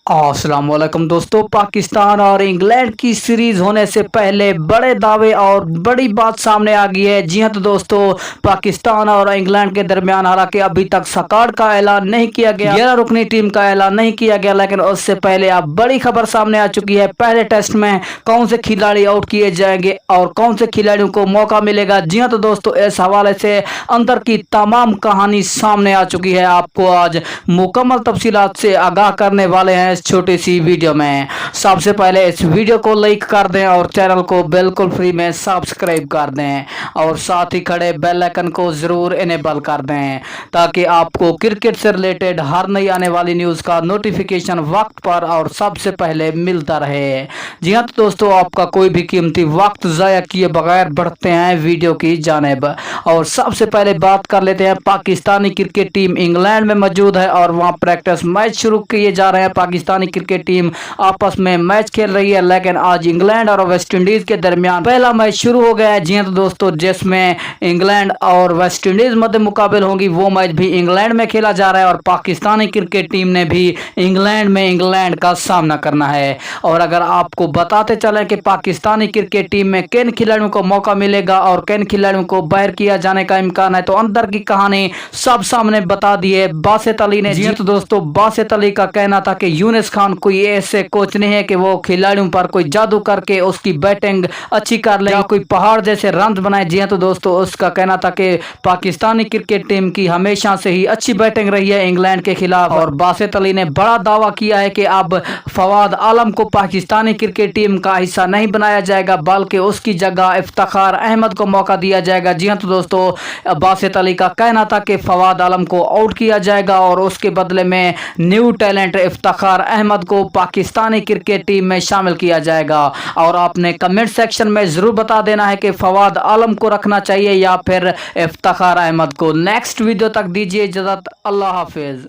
अस्सलाम वालेकुम दोस्तों। पाकिस्तान और इंग्लैंड की सीरीज होने से पहले बड़े दावे और बड़ी बात सामने आ गई है। जी हाँ तो दोस्तों, पाकिस्तान और इंग्लैंड के दरमियान हालांकि अभी तक स्क्वाड का ऐलान नहीं किया गया, 11 रुकनी टीम का ऐलान नहीं किया गया, लेकिन उससे पहले अब बड़ी खबर सामने आ चुकी है। पहले टेस्ट में कौन से खिलाड़ी आउट किए जाएंगे और कौन से खिलाड़ियों को मौका मिलेगा। जी हाँ तो दोस्तों, इस हवाले से अंदर की तमाम कहानी सामने आ चुकी है। आपको आज मुकम्मल तफसीलात से आगाह करने वाले हैं इस छोटी सी वीडियो में। सबसे पहले इस वीडियो को लाइक कर दें और चैनल को बिल्कुल फ्री में सब्सक्राइब कर दें और साथ ही खड़े बेल आइकन को जरूर इनेबल कर दें ताकि आपको क्रिकेट से रिलेटेड हर नई आने वाली न्यूज़ का नोटिफिकेशन वक्त पर और सबसे पहले मिलता रहे। जी हाँ तो दोस्तों, आपका कोई भी कीमती वक्त ज़ाया किए बगैर बढ़ते हैं वीडियो की जानिब और सबसे पहले बात कर लेते हैं। पाकिस्तानी क्रिकेट टीम इंग्लैंड में मौजूद है और वहाँ प्रैक्टिस मैच शुरू किए जा रहे हैं। पाकिस्तानी क्रिकेट टीम आपस में मैच खेल रही है, लेकिन आज इंग्लैंड और वेस्ट इंडीज के दरमियान पहला मैच शुरू हो गया है। जी हाँ तो दोस्तों, जिसमें इंग्लैंड और वेस्ट इंडीज मध्य मुकाबले होंगी, वो मैच भी इंग्लैंड में खेला जा रहा है और पाकिस्तानी क्रिकेट टीम ने भी इंग्लैंड में इंग्लैंड का सामना करना है। और अगर आपको बताते चले कि पाकिस्तानी क्रिकेट टीम में किन खिलाड़ियों को मौका मिलेगा और किन खिलाड़ियों को बाहर किया जाने का इम्कान है, तो अंदर की कहानी सब सामने बता दी है बासित अली ने। जी तो दोस्तों, बासित अली का कहना था कि यूनिस खान कोई ऐसे कोच नहीं है कि वो खिलाड़ियों पर कोई जादू करके उसकी बैटिंग अच्छी कर ले, कोई पहाड़ जैसे रन बनाए। जी तो दोस्तों, उसका कहना था कि पाकिस्तानी क्रिकेट टीम की हमेशा से ही अच्छी बैटिंग रही है इंग्लैंड के खिलाफ। और बासित अली ने बड़ा दावा किया है कि अब फवाद आलम को पाकिस्तानी क्रिकेट टीम का हिस्सा नहीं बनाया जाएगा, बल्कि उसकी जगह इफ्तिखार अहमद को मौका दिया जाएगा। जी हाँ तो दोस्तों, बासित अली का कहना था कि फवाद आलम को आउट किया जाएगा और उसके बदले में न्यू टैलेंट इफ्तिखार अहमद को पाकिस्तानी क्रिकेट टीम में शामिल किया जाएगा। और आपने कमेंट सेक्शन में जरूर बता देना है कि फवाद आलम को रखना चाहिए या फिर इफ्तिखार अहमद को। नेक्स्ट वीडियो तक दीजिए इजाजत। अल्लाह हाफिज।